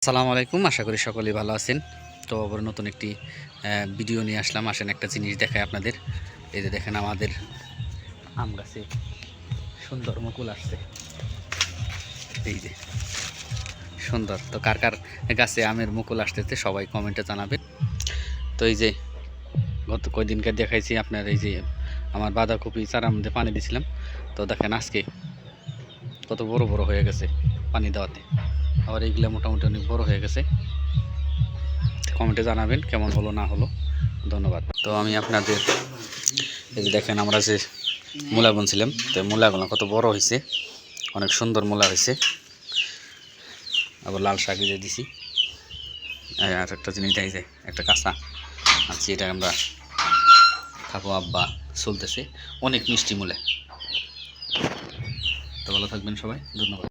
আসসালামু আলাইকুম, আশা করি সকলেই ভালো আছেন। তো আবার নতুন একটি ভিডিও নিয়ে আসলাম। আসেন একটা জিনিস দেখায় আপনাদের। এই যে দেখেন আমাদের আম গাছে সুন্দর মুকুল আসছে। এই যে সুন্দর, তো কার কার গাছে আমের মুকুল আসতেছে সবাই কমেন্টে জানাবেন। তো এই যে গত কয়দিনকে দেখাইছি আপনার, এই যে আমার বাঁধাকপি চারার মধ্যে পানি দিয়েছিলাম, তো দেখেন আজকে কত বড় বড় হয়ে গেছে পানি দেওয়াতে। আবার এইগুলো মোটামুটি অনেক বড় হয়ে গেছে। কমেন্টে জানাবেন কেমন হলো না হলো। ধন্যবাদ। তো আমি আপনাদের এই যে দেখেন আমরা যে মূলা বুনছিলাম, তো মূলাগুলো কত বড় হয়েছে, অনেক সুন্দর মূলা হয়েছে। আবার লাল শাক দিয়ে দিছি। আর একটা জিনিস দেয় যে একটা কাঁচা আছি, এটা আমরা খাবো। আব্বা চলতেছে, অনেক মিষ্টি মূলা। তো ভালো থাকবেন সবাই, ধন্যবাদ।